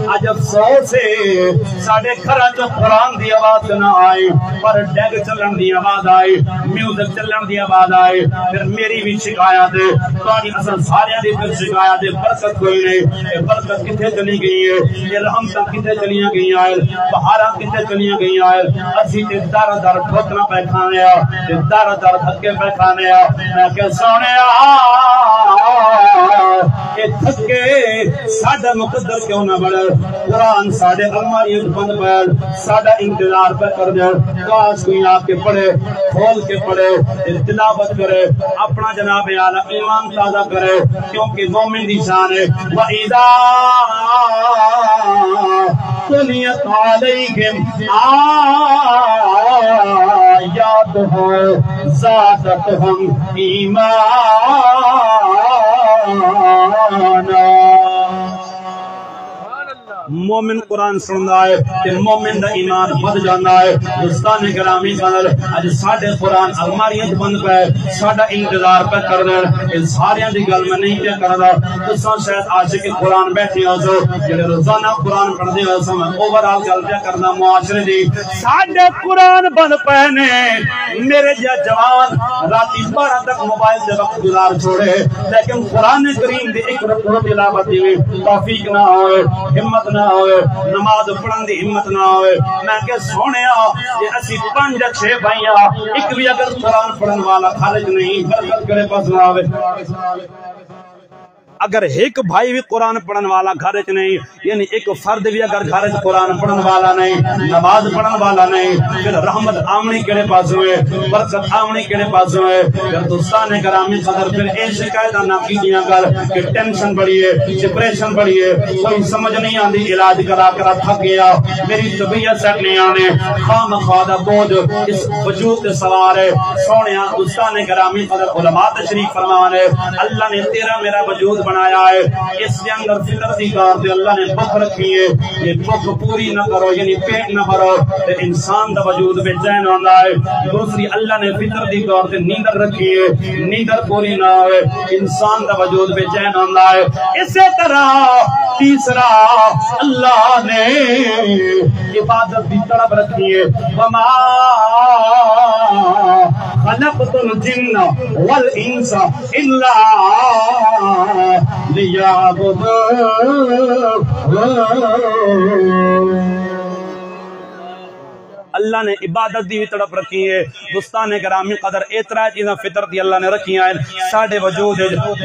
اج افسوس ہے ساڈے گھراں چ قرآن دی آواز نہ آئی پر ڈیگ چلن دی آواز آئی میوزک چلن دی آواز آئی پھر میری بھی شکایت ہے تہاڈی اصل سارے دی پھر شکایت ہے برکت کوئی نہیں اے برکت کتے چلی گئی ہے یہ رحمت کتے چلیاں گئی ہیں بہاراں کتے چلیاں گئی ہیں اسی تے در در ٹھوکنا پہ کھانے آ تے در در دھکے پہ کھانے آ میں کہ سونیا اے دھکے ساڈا مقدر کیوں نہ بڑے قرآن ساڈے الماری بند پہ ساڈا انتظار پہ کر دے کاش کوئی آ کے پڑھے کھول کے پڑھے تلاوت کرے اپنا جناب اعلیٰ ایمان تازہ کرے کیونکہ مومن دی شان ہے وَإِذَا تُلِيَتْ عَلَيْهِمْ آيَاتُهُ زَادَتْهُمْ إِيمَانًا مومن قرآن سندا ہے کہ مومن دا ایمان بڑھ جاندا ہے دوستان گرامی قدر اج ساڈے قرآن الماریاں بند پے ساڈا انتظار پہ کرنا ان سارے دی گل میں نہیں پیا کردا تساں شاید عاشق قرآن بیٹھے ہو سو جڑے روزانہ قرآن پڑھدے ہو سو میں اوور آل گل پیا کردا معاشرے دی ساڈے قرآن بند پے نے میرے جوان راتی 12 تک موبائل دے وقت گزار چھوڑے لیکن قرآن کریم دی ایک رکوع تلاوت دی توفیق نہ ہوئے ہمت نہ ہوئے نماز پڑھن دی ہمت نہ ہوئے میں کہ سونیا یہ اسی 5-6 بھائیاں ایک بھی اگر قرآن پڑھن والا خارج نہیں برکت کرے پاس نہ آوے اگر ایک بھائی بھی قرآن پڑھن والا گھر چ نہیں یعنی ایک فرد بھی اگر گھر چ قرآن پڑھن والا نہیں نماز پڑھن والا نہیں پھر رحمت آمنی کیڑے پاس ہوئے برکت آمنی کیڑے پاس ہوئے پھر دوستان گرامی قدر پھر اے شکایت نہ کیجیاں کر کہ ٹینشن بڑی ہے ڈپریشن بڑی ہے کوئی سمجھ نہیں آندی علاج کرا کرا تھک گیا میری طبیعت سیٹ نہیں آنے خام خواہ بوجھ اس وجود سے سوار ہے سونیا دوستان گرامی قدر علماء تشریف فرمان ہے اللہ نے تیرا میرا وجود بنایا ہے اس کے اندر فطرتی طور پہ اللہ نے بھوک رکھی ہے یہ بھوک پوری نہ کرو یعنی پیٹ نہ بھرو تو انسان دا وجود بے چین ہوتا ہے دوسری اللہ نے فطرتی طور پہ نیندر رکھی ہے نیندر پوری نہ ہوئے انسان دا وجود بے چین ہوتا ہے اسی طرح تیسرا اللہ نے عبادت بھی طلب رکھی ہے وما خلقت الجن والانس الا ليعبدون اللہ نے عبادت دی بھی تڑپ رکھی ہے دوستان گرامی قدر اعتراض چیزاں فطرت دی اللہ نے رکھی ہیں ساڑھے وجود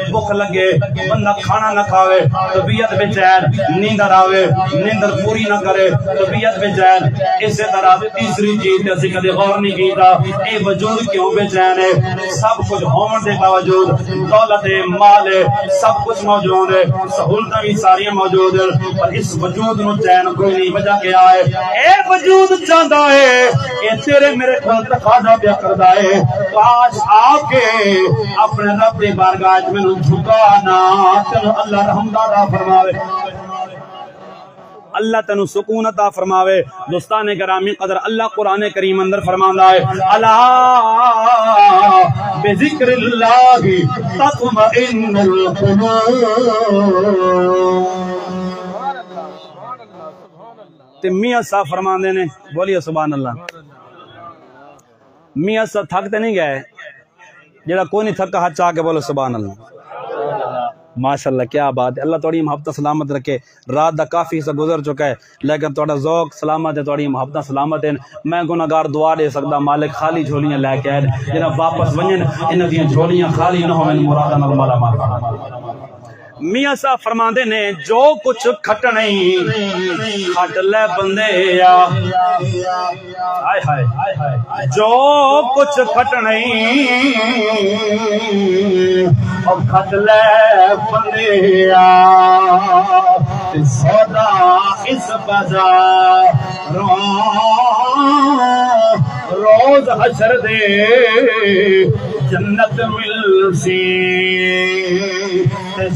بھوک لگے بندہ کھانا نہ کھاوے طبیعت بے چین نیندر آوے نیندر پوری نہ کرے طبیعت بے چین اسی طرح تیسری چیز اسی کدی غور نہیں کیتا اے وجود کیوں بے چین ہے سب کچھ ہون دے باوجود دولت مال سب کچھ موجود ہے سہولتیں بھی ساری موجود ہیں پر اس وجود نو چین کوئی نہیں وجہ کیا ہے اے وجود چاہتا ہے اے تیرے میرے کھل تقاضا پیا کردا ہے کاش آ کے اپنے رب دی بارگاہ میں جھکانا تینوں اللہ رحمت عطا فرماوے اللہ تینو سکون عطا فرماوے دوستان گرامی قدر اللہ قرآن کریم اندر فرماندا ہے الا بذکر اللہ تطمئن القلوب تے میاں صاحب فرماندے نے بولیے سبحان اللہ میاں صاحب تھک تے نہیں گئے جڑا کوئی نہیں تھکا ہاتھ چاہ کے بولو سبحان اللہ ماشاءاللہ کیا بات ہے اللہ تھوڑی محبت سلامت رکھے رات دا کافی حصہ گزر چکا ہے لیکن تھوڑا ذوق سلامت ہے تھوڑی محبت سلامت ہے میں گناہگار دعا دے سکدا مالک خالی جھولیاں لے کے آئے جناب واپس ونجن انہاں دیاں جھولیاں خالی نہ ہوون مراد نال مالا مال میاں صاحب فرماندے نے جو کچھ کھٹنے کھٹ لے بندے ہائے ہائے جو کچھ کھٹنے اور کھٹ لے بندے سودا اس بازار روز حشر دے جنت مل سی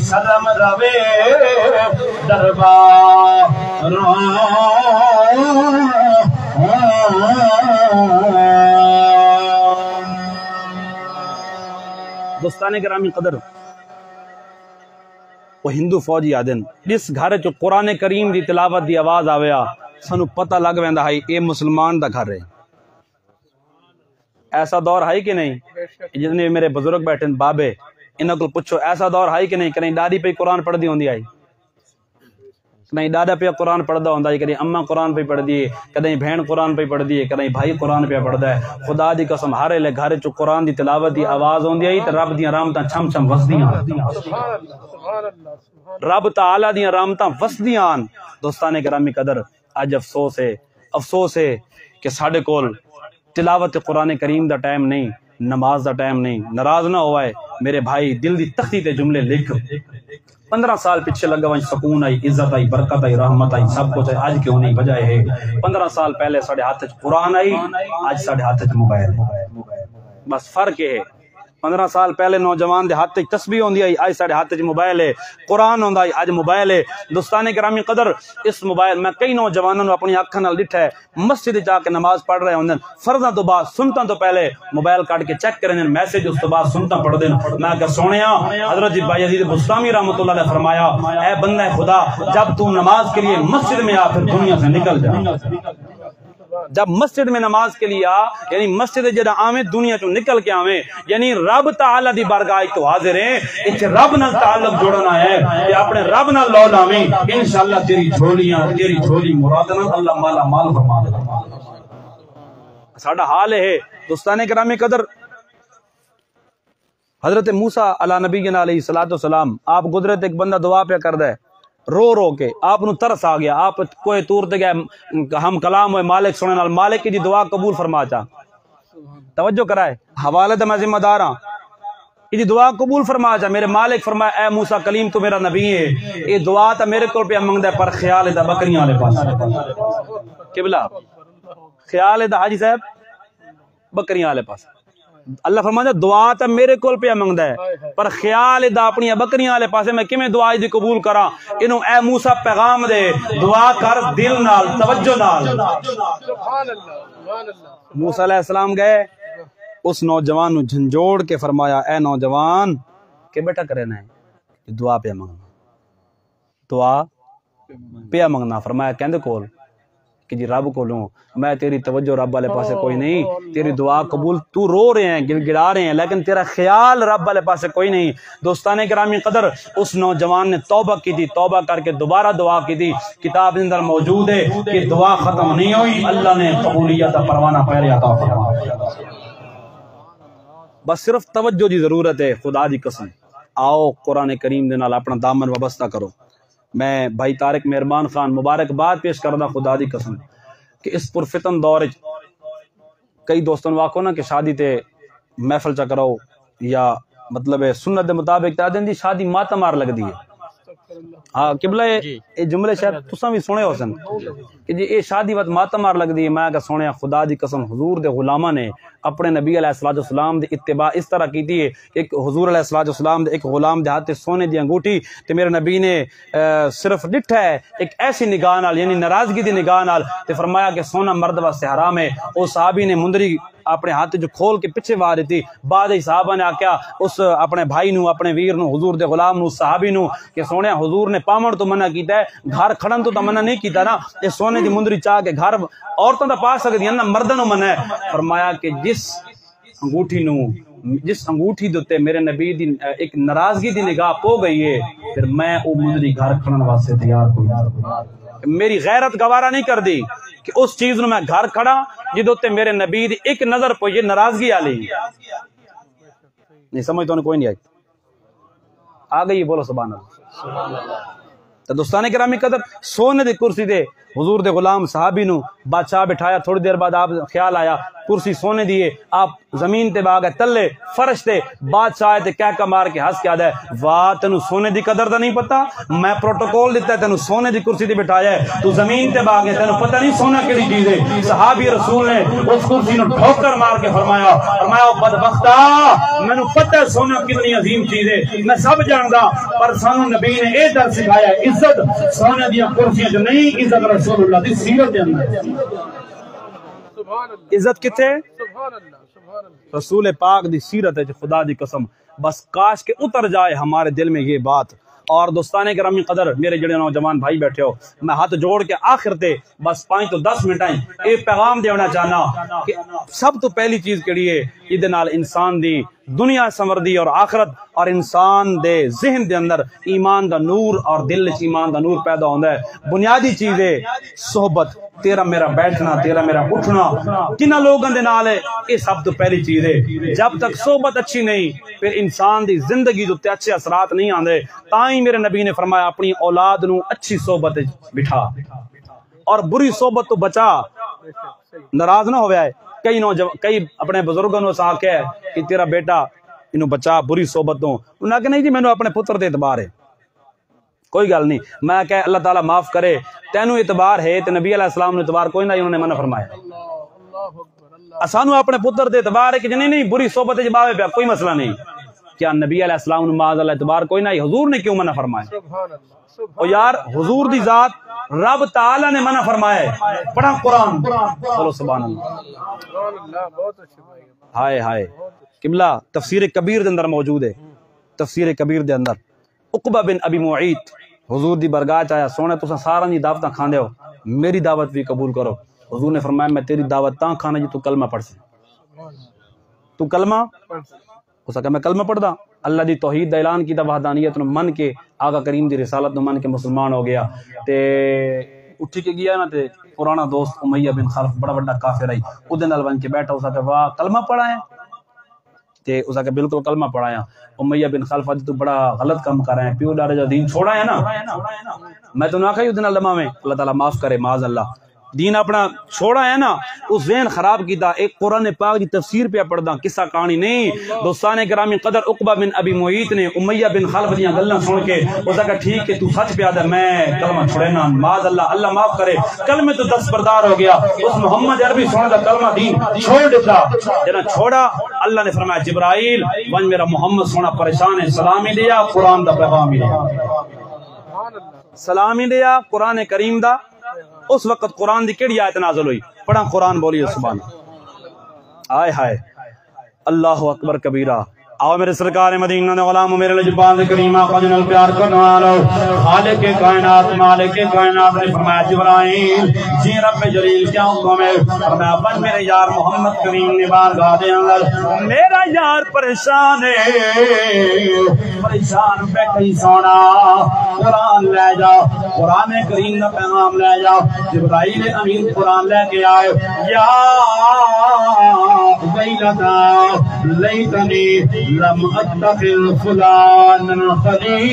شرم روے دربار دوستان گرامی قدر وہ ہندو فوجی آدن جس گھر چ قرآن کریم دی تلاوت دی آواز آویا سانو پتہ لگ ویندا ہے اے مسلمان دا گھر ہے ایسا دور ہے کہ نہیں جتنے میرے بزرگ بیٹھے بابے انہوں کو پوچھو ایسا دور ہے کہ نہیں کہیں دادی پہ قرآن پڑھ دی ہوندی آئی کہیں دادا پہ قرآن پڑھدا ہوندا ہے کہیں اماں قرآن پہ پڑھ دی کہیں بہن قرآن پہ پڑھ دی کہیں بھائی قرآن پہ پڑھدا ہے خدا دی قسم ہر لے گھر چ قرآن دی تلاوت دی آواز ہوندی آئی تے رب دیاں رحمتاں چھم چھم وسدیاں رب تعالی دیاں رحمتاں وسدیاں دوستان گرامی قدر اج افسوس ہے کہ ساڈے کول تلاوت قرآن کریم دا ٹائم نہیں نماز دا ٹائم نہیں ناراض نہ ہوا ہے میرے بھائی دل دی تختی تے جملے لکھ 15 سال پیچھے لگا وہاں سکون آئی عزت آئی برکت آئی رحمت آئی سب کچھ ہے آج کیوں نہیں بجائے ہے 15 سال پہلے ساڑھے ہاتھ قرآن آئی آج ساڑھے ہاتھ موبائل بس فرق ہے 15 سال پہلے نوجوان دے ہاتھ تسبیح ہوندی آئی آج ساڑھے ہاتھ موبائل ہے قرآن ہوندا آئی آج موبائل ہے دوستان گرامی قدر اس موبائل میں کئی نوجوانوں نے اپنی اکھاں نال ڈٹھا ہے مسجد جا کے نماز پڑھ رہے ہوندے فرضاں تو بعد سنتاں تو پہلے موبائل کاٹ کے چیک کریں میسج اس تو بعد سنتاں پڑھ دین میں کہ سونیا حضرت بائی عزیز بستامی رحمۃ اللہ نے فرمایا اے بندہ خدا جب تو نماز کے لیے مسجد میں آ پھر دنیا سے نکل جا جب مسجد میں نماز کے لیے آ یعنی مسجد جڑا آویں دنیا چوں نکل کے آویں یعنی رب تعالی دی بارگاہ تو حاضر ہیں ایتھے رب نال تعلق جوڑنا ہے کہ اپنے رب نال لو لاویں انشاءاللہ تیری جھولی مراد نال اللہ مالا مال فرما دے ساڈا حال ہے دوستان کرام قدر حضرت موسیٰ علی نبینا علیہ السلام آپ گزرے تے ایک بندہ دعا پہ کر دے رو کے آپ نو ترس آ گیا آپ کوئی تور تے گئے ہم کلام ہوئے مالک سننے نال مالک کی دعا قبول فرما چا توجہ کرائے حوالے تے میں ذمہ دار ہاں یہ دعا قبول فرما چا میرے مالک فرمایا اے موسیٰ کلیم تو میرا نبی ہے یہ دعا تا میرے کو پہ منگدا ہے پر خیال دا بکریاں والے پاس قبلہ خیال دا حاجی صاحب بکریاں والے پاس اللہ فرماتا دعا تا میرے کول پہ منگدا ہے پر خیال دا اپنی بکریاں والے پاسے میں کیویں دعا دی قبول کراں اینو اے موسیٰ پیغام دے دعا کر دل نال توجہ نال سبحان اللہ موسیٰ علیہ السلام گئے اس نوجوان نو جھنجوڑ کے فرمایا اے نوجوان کہ بیٹا کرنا ہے دعا پہ منگنا دعا پہ منگنا فرمایا کہندے کول کہ جی رب کو لوں میں تیری توجہ رب والے پاسے کوئی نہیں تیری دعا قبول تو رو رہے ہیں گڑگڑا رہے ہیں لیکن تیرا خیال رب والے پاسے کوئی نہیں دوستان گرامی قدر اس نوجوان نے توبہ کی تھی توبہ کر کے دوبارہ دعا کی تھی کتاب اندر موجود ہے کہ دعا ختم نہیں ہوئی اللہ نے قبولیت پروانہ پہلے عطا فرمایا بس صرف توجہ دی ضرورت ہے خدا دی قسم آؤ قرآن کریم دے نال اپنا دامن وابستہ کرو میں بھائی طارق مہربان خان مبارکباد پیش کردہ خدا دی قسم کہ اس پرفتن دور کئی دوستوں واقعو نا کہ شادی تے محفل چا کرو یا مطلب سنت دے مطابق تا دن دی شادی ماتمار لگ دی ہے ہاں قبلہ یہ جملے شاید تساں بھی سنے ہو سن کہ جی یہ شادی وقت ماتم مار لگ دی میں کہ سونے خدا دی قسم حضور دے غلاماں نے اپنے نبی علیہ الصلوۃ والسلام دی اتباع اس طرح کیتی ہے کہ حضور علیہ الصلوۃ والسلام دے ایک غلام دے ہاتھ سونے دی انگوٹھی تے میرے نبی نے صرف ڈٹھا ہے ایک ایسی نگاہ نال یعنی ناراضگی دی نگاہ نال تے فرمایا کہ سونا مرد واسطے حرام ہے. او صحابی نے مندری اپنے ہاتھ جو کھول کے پیچھے وار دیتی. بعد صحابہ نے آکیا اس اپنے بھائی نو اپنے ویر نو حضور دے غلام نو صحابی نو کہ سونے حضور نے پاون تو منع کیتا ہے گھر کھڑن تو منع نہیں کیتا نا. یہ سونے دی مندری چاہ کے گھر عورتوں دا پا سکدی نا مرداں نو منع ہے. فرمایا کہ جس انگوٹھی دوتے میرے نبی دی ایک ناراضگی دی نگاہ پو گئی ہے پھر میں او مندری گھر کھڑن واسطے تیار کوئی میری غیرت گوارا نہیں کر دی کہ اس چیز نو میں گھر کھڑا جدو تے میرے نبی دی ایک نظر پہ یہ ناراضگی آ لی نہیں سمجھ تو کوئی نہیں آئی آ گئی. بولو سبحان اللہ. تو دوستان گرامی قدر سونے دی کرسی دے حضور دے غلام صحابی نو بادشاہ بٹھایا. تھوڑی دیر بعد آپ خیال آیا کرسی سونے دیے آپ زمین تے باغ تلے فرش تے بادشاہ تے کہہ کا مار کے ہنس کے آدھا ہے واہ تینو سونے دی قدر دا نہیں پتا میں پروٹوکول دیتا ہے تینو سونے دی کرسی تے بٹھایا ہے تو زمین تے باغ ہے تینو پتہ نہیں سونا کیڑی چیز ہے. صحابی رسول نے اس کرسی نو ٹھوکر مار کے فرمایا بدبختا مینوں پتہ ہے سونا کتنی عظیم چیز ہے میں سب جاندا پر سانو نبی نے اے در سکھایا ہے عزت سونے دی کرسیاں جو نہیں عزت رسول اللہ دی سیرت دے اندر. عزت کتے رسول پاک دی سیرت ہے خدا دی قسم. بس کاش کے اتر جائے ہمارے دل میں یہ بات. اور دوستان گرامی قدر میرے جڑے نوجوان بھائی بیٹھے ہو میں ہاتھ جوڑ کے آخر تے بس 5 تو 10 منٹ اے پیغام دینا چاہنا کہ سب تو پہلی چیز کیڑی ہے یہ نال انسان دی دنیا سمردی اور آخرت اور انسان دے ذہن دے اندر ایمان دا نور اور دل چ ایمان دا نور پیدا ہوندا ہے. بنیادی چیز ہے صحبت تیرا میرا بیٹھنا تیرا میرا اٹھنا کنہ لوگوں دے نال ہے یہ سب تو پہلی چیز ہے. جب تک صحبت اچھی نہیں پھر انسان دی زندگی جو اچھے اثرات نہیں آندے. تائیں میرے نبی نے فرمایا اپنی اولاد نو اچھی صحبت بٹھا اور بری صحبت تو بچا. ناراض نہ ہویا ہے کئی اپنے بزرگوں نے آکھیا ہے کہ تیرا بیٹا انہوں بچا بری صحبت تو انہوں نے کہا نہیں جی مینوں اپنے پتر تے اعتبار ہے کوئی گل نہیں. میں کہ اللہ تعالیٰ معاف کرے تینوں اعتبار ہے تے نبی علیہ السلام نے اعتبار کوئی نہ انہوں نے منع فرمایا. سانو اپنے پتر تے اعتبار ہے کہ نہیں بری صحبت جب آوے پیا کوئی مسئلہ نہیں. کیا نبی علیہ السلام نے معاذ اللہ اعتبار کوئی نہ حضور نے کیوں منع فرمایا؟ او یار حضور دی ذات رب تعالی نے منع فرمایا ہے. پڑھا قرآن بولو سبحان اللہ. ہائے ہائے قبلہ تفسیر کبیر دے اندر موجود ہے. تفسیر کبیر دے اندر عقبہ بن ابی معیط حضور دی برگاہ آیا سونے تساں سارا دی دعوتاں کھاندے ہو میری دعوت بھی قبول کرو. حضور نے فرمایا میں تیری دعوت تاں کھانا جی تو کلمہ پڑھ سے. تو کلمہ ہو سکا میں کلمہ پڑھ دا اللہ دی توحید دا اعلان کیتا وحدانیت نو من کے آقا کریم دی رسالت نو من کے مسلمان ہو گیا. تے اٹھی کے گیا نا تے پرانا دوست امیہ بن خلف بڑا بڑا کافر آئی اودے نال بن کے بیٹھا اس کہ واہ کلمہ پڑھا ہے تے اس کہ بالکل کلمہ پڑھایا. امیہ بن خلف اج تو بڑا غلط کام کر رہے ہیں پیو ڈارے جو دین چھوڑا ہے نا میں تو نہ کہی اودے نال لماویں اللہ تعالیٰ معاف کرے معاذ اللہ دین اپنا چھوڑا ہے نا اس ذہن خراب کیتا. ایک قرآن پاک دی تفسیر پہ پڑھدا قصہ کہانی نہیں. دوستان گرامی قدر عقبہ بن ابی معیط نے امیہ بن خلف دیاں گلاں سن کے اس کہا ٹھیک ہے تو سچ پہ آدا میں کلمہ چھوڑے نا معاذ اللہ اللہ معاف کرے کلمے تو دستبردار ہو گیا. اس محمد عربی سن دا کلمہ دین چھوڑ دیتا. جنا چھوڑا اللہ نے فرمایا جبرائیل ون میرا محمد سونا پریشان ہے سلامی دیا قرآن دا پیغام دیا سلامی دیا قرآن کریم دا. اس وقت قرآن دی کیڑی آیت نازل ہوئی پڑھا قرآن بولیے سبحان آئے ہائے اللہ اکبر کبیرہ. آؤ میرے سرکار مدینہ دے غلام میرے لجبان کریمہ قجنل پیار کرنے والو خالق کائنات مالک کائنات نے فرمایا جبرائیل جی رب جلیل کیا حکم ہے؟ فرمایا بن میرے یار محمد کریم نے بارگاہ دے اندر میرا یار پریشان ہے پریشان پہ کہیں سونا قرآن لے جاؤ قرآن کریم کا پیغام لے جاؤ. جبرائیل امین قرآن لے کے آئے یا ویلتا لیتنی لم اتخذ فلانا خلیلا.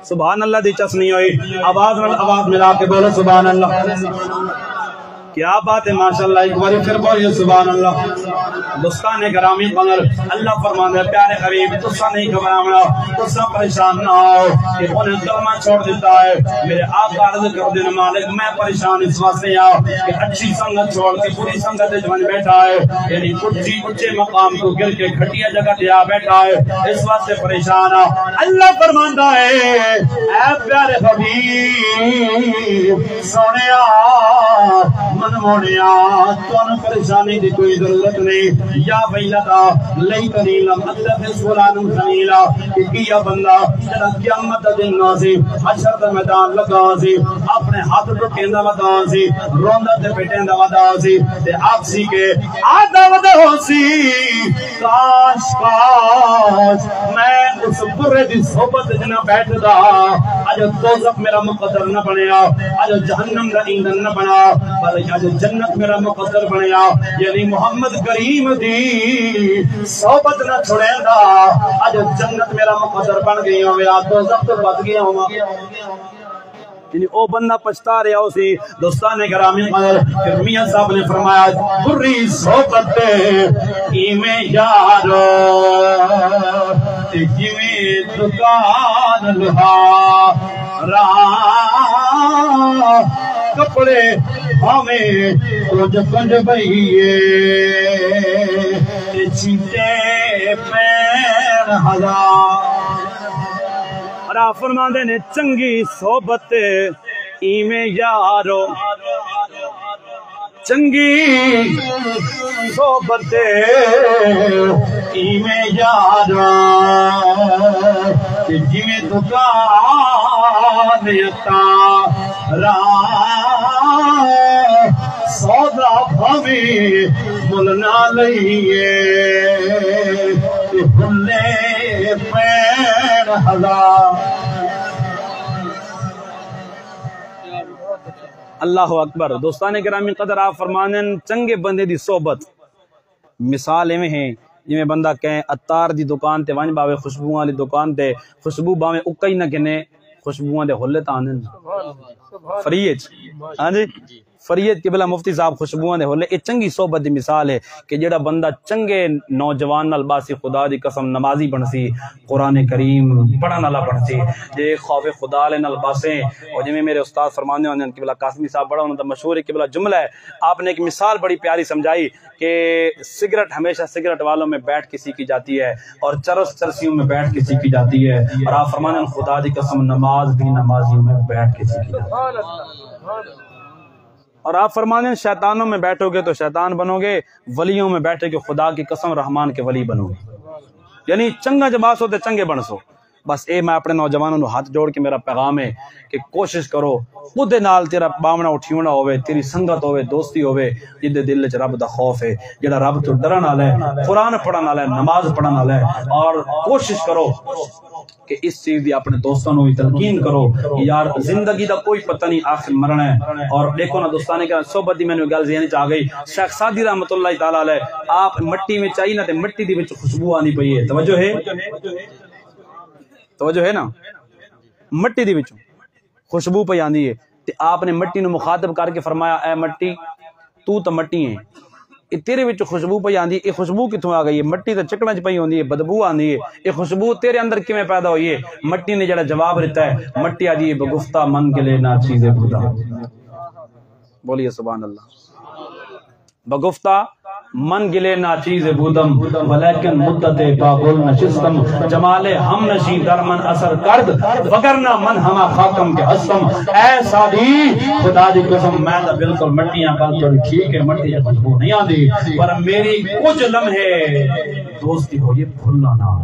سبحان اللہ دی چسنی ہوئی آواز ملا کے بولو سبحان اللہ. کیا بات ہے ماشاءاللہ، ایک بار پھر بولیے سبحان اللہ۔ دوستان گرامی قدر، اللہ فرماتا ہے پیارے حبیب تسا نہیں گھبرانا، تسا پریشان نہ ہو کہ انہیں کلمہ چھوڑ دیتا ہے۔ میرے آقا عرض کر دینا مالک میں پریشان اس واسطے آؤ کہ اچھی سنگت چھوڑ کے بری سنگت جوان بیٹھا ہے، یعنی اونچے مقام کو گر کے گھٹیا جگہ پہ آ بیٹھا ہے، اس واسطے پریشان آ۔ اللہ فرماتا ہے اے پیارے حبیب سونیا من موڑیا تو پریشانی دی کوئی ضرورت نہیں۔ یا ویلتا لیتنی لم اتخذ فلانا خلیلا، کہ کیا بندہ جڑا قیامت دا دن نازی حشر دا میدان لگا سی، اپنے ہاتھ ٹکیندا ودا سی، روندا تے پیٹیندا ودا سی تے آکسی کے آدھا ودا ہو سی، کاش کاش میں اس برے دی صحبت جنا بیٹھدا، اج دوزخ میرا مقدر نہ بنیا، اج جہنم دا ایندھن نہ بنا، بلکہ اج جنت میرا مقدر بنیا۔ یعنی محمد کریم دی صحبت نہ چھوڑیندا، اج جنت میرا مقدر بن گئی ہو، میرا دوزخ تو بچ گیا ہوں۔ یعنی او بندہ پچھتا رہا اسی۔ دوستان گرامی قدر، پھر میاں صاحب نے فرمایا بری صحبت ایویں یارو جویں دکان لوہا راہ، کپڑے ہمیں کچھ کنج بھئیے چیتے پین ہزار۔ اور آپ فرماندے نے چنگی صحبت ایویں یارو، چنگی صحبت ایویں یارو جویں دکان تارا، سودا بھویں مل نہ لئیے بھلے پین ہزار۔ اللہ اکبر۔ دوستان گرامی قدر، آپ فرمانے چنگے بندے دی صحبت مثال ایویں ہیں جویں بندہ کہیں عطار دی دکان تے ونج باوے خوشبو والی دکان تے خوشبو باویں اکئی نہ کنے خوشبوؤں دے ہلے تانن فریج، ہاں جی فریج قبلہ مفتی صاحب خوشبوؤں دے ہلے۔ یہ چنگی صحبت دی مثال ہے کہ جڑا بندہ چنگے نوجوان نال باسی، خدا دی قسم نمازی بنسی، قرآن کریم پڑھن والا بنسی، جے خوف خدا لے نال باسیں۔ اور جویں میرے استاد فرمانے ہوندے قبلہ قاسمی صاحب بڑا انہاں دا مشہور قبلہ جملہ ہے، آپ نے ایک مثال بڑی پیاری سمجھائی کہ سگریٹ ہمیشہ سگریٹ والوں میں بیٹھ کے سیکھی جاتی ہے اور چرس چرسیوں میں بیٹھ کے سیکھی جاتی ہے، اور آپ فرمانے خدا دی قسم نماز بھی نمازیوں میں بیٹھ کے سیکھی جاتی ہے۔ اور آپ فرمانے شیطانوں میں بیٹھو گے تو شیطان بنو گے، ولیوں میں بیٹھے گے خدا کی قسم رحمان کے ولی بنو گے۔ یعنی چنگا جب آسو تے چنگے بنسو۔ بس اے میں اپنے نوجوانوں نو ہاتھ جوڑ کے میرا پیغام ہے کہ کوشش کرو خود نال تیرا باونا اٹھیونا ہوئے، تیری سنگت ہوئے، دوستی ہوئے، جدے دل وچ رب دا خوف ہے، جڑا رب تو ڈرن والا ہے، قرآن پڑھن والا ہے، نماز پڑھن والا ہے۔ اور کوشش کرو کہ اس چیز دی اپنے دوستوں نو تلقین کرو کہ یار زندگی دا کوئی پتہ نہیں، آخر مرنا ہے۔ اور دیکھو نا دوستانے کا صحبت دی میں نے گل ذہن چ آ گئی، شیخ سعدی رحمۃ اللہ تعالی علیہ آپ مٹی میں چائی نہ تے مٹی دی وچ خوشبو آندی پئی ہے، توجہ ہے، توجہ ہے نا، مٹی دی وچ خوشبو پئی آندی ہے تے آپ نے مٹی نو مخاطب کر کے فرمایا اے مٹی تو مٹی ہے، تیرے وچ خوشبو پئی آندی، یہ خوشبو کتھوں آ گئی ہے؟ مٹی تے چکڑاں چ پئی ہوندی ہے، بدبو آندی ہے، یہ خوشبو تیرے اندر کیویں پیدا ہوئی ہے؟ مٹی نے جڑا جواب دیتا ہے، مٹی آدی ہے بگفتہ من کے لے نہ چیزیں بودا۔ بولیے سبحان اللہ۔ بگفتہ من گلے نا چیز بودم ولیکن مدت بابل نشستم، جمال ہم نشی در من اثر کرد وگرنہ من ہما خاکم کے ہستم۔ اے سادی خدا دی قسم میں تا بالکل مٹیاں کل تو ٹھیک ہے، مٹی یا خوشبو نہیں آندی، پر میری کچھ لمحے دوستی ہو یہ پھلا نال،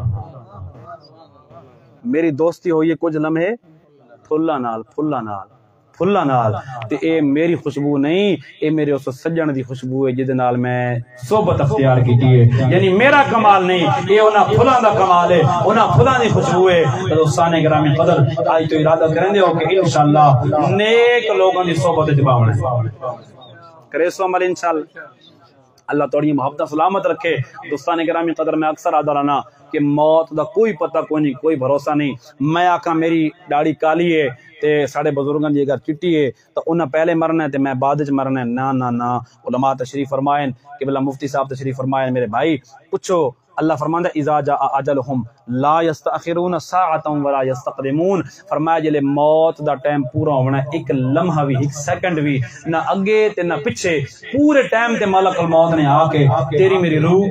میری دوستی ہو یہ کچھ لمحے پھلا نال، پھلا نال، پھلا نال، تے اے میری خوشبو نہیں، اے میرے اس سجن دی خوشبو ہے جدے نال میں صحبت اختیار کیتی ہے۔ یعنی میرا کمال نہیں، اے انہاں پھلاں دا کمال ہے، انہاں پھلاں دی خوشبو ہے۔ دوستان گرامی قدر، آج تو ارادہ کرندے ہو کہ انشاءاللہ نیک لوگوں دی صحبت وچ باونا ہے، کرے سو عمل انشاءاللہ۔ اللہ توڑی محبت سلامت رکھے۔ دوستان گرامی قدر، میں اکثر آدھا رہنا کہ موت دا کوئی پتہ کوئی نہیں، کوئی بھروسہ نہیں۔ میں آکھاں میری داڑھی کالی ہے، تے ساڑے بزرگاں دی اگر چٹی ہے تو انہاں پہلے مرنا ہے تے میں بعد وچ مرنا ہے، نا نا نا۔ علماء تشریف فرمائیں کہ بلا مفتی صاحب تشریف فرمائیں میرے بھائی پوچھو، اللہ فرماندا ہے اذا جاء اجلهم لا يستاخرون ساعه ولا يستقدمون، فرمایا جلے موت دا ٹائم پورا ہونا ہے ایک لمحہ بھی ایک سیکنڈ بھی نہ اگے تے نہ پیچھے، پورے ٹائم تے ملک الموت نے آ کے تیری میری روح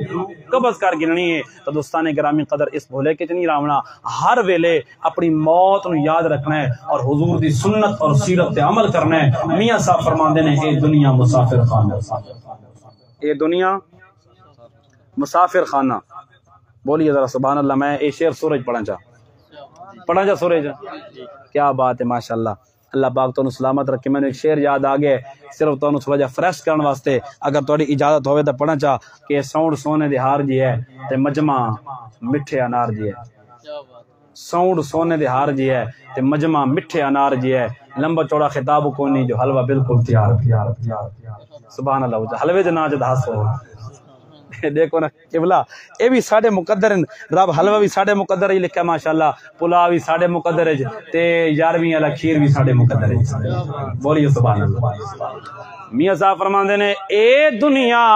قبض کر گننی ہے۔ تو دوستان گرامی قدر اس بھولے کے نہیں راونا، ہر ویلے اپنی موت نو یاد رکھنا ہے اور حضور دی سنت اور سیرت تے عمل کرنا ہے۔ میاں صاحب فرماندے نے اے دنیا مسافر خانہ، اے دنیا مسافر خانہ، بولیے ذرا سبحان اللہ۔ میں اے شعر سورج پڑھا چاہ سورج، کیا بات ہے ماشاءاللہ، اللہ پاک تو سلامت رکھے۔ میں نے ایک شعر یاد آ گیا صرف تو تھوڑا جا فریش کرنے واسطے، اگر تھوڑی اجازت ہوئے تو پڑھنا چاہ کہ ساؤنڈ سونے دے ہار جی ہے تے مجمع مٹھے انار جی ہے، ساؤنڈ سونے دے ہار جی ہے تے مجمع مٹھے انار جی ہے، لمبا چوڑا خطاب کو نہیں جو حلوہ بالکل تیار۔ سبحان اللہ، حلوے دے نا جد ہاسو دیکھو نا قبلہ، اے بھی ساڑھے مقدر ہیں، رب حلوہ بھی ساڑھے مقدر ہی لکھا ماشاءاللہ، پلا بھی ساڑھے مقدر ہے تے یارویں والا کھیر بھی ساڑھے مقدر ہے، بولیے سبحان اللہ۔ میاں صاحب فرماندے نے اے دنیا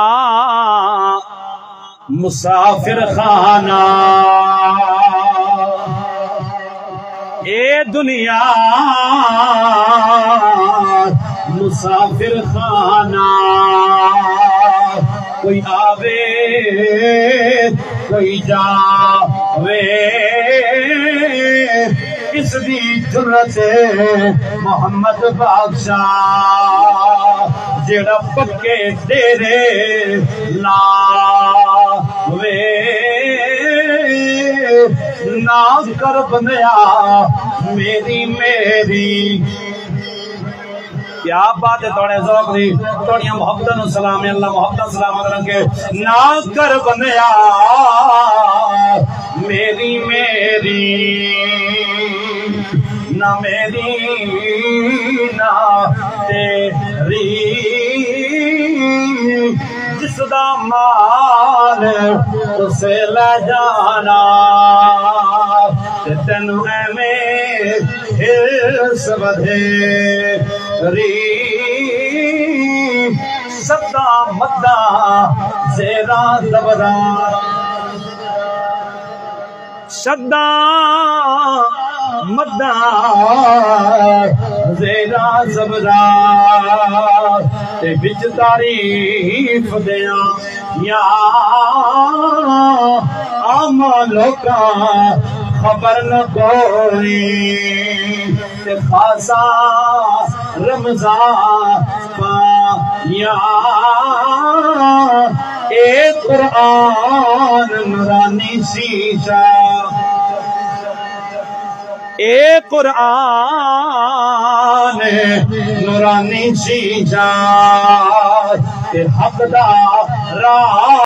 مسافر خانہ، اے دنیا مسافر خانہ، کوئی آوے کوئی جاوے، اس دی جرت محمد بادشاہ جڑا پکے تیرے لاوے، نہ کر بندیا میری میری۔ کیا بات ہے، توڑے ذوق دی توڑیاں محبت و سلام، اللہ محبت سلامت رکھے۔ نہ کر بندیا میری میری، نہ میری نہ تیری، جس دا مال اسے لے جانا تے تینوں ایویں ہرس ودھیری، سدا مدا زیرا زبرا، سدا مدا زیرا زبرا، تے بچ تعریف دیاں یا عام لوکاں خبر نہ کوئی، تے خاصا رمضان پایا، اے قرآن نورانی شیشہ، اے قرآن نورانی شیشہ، تے حق دا راہ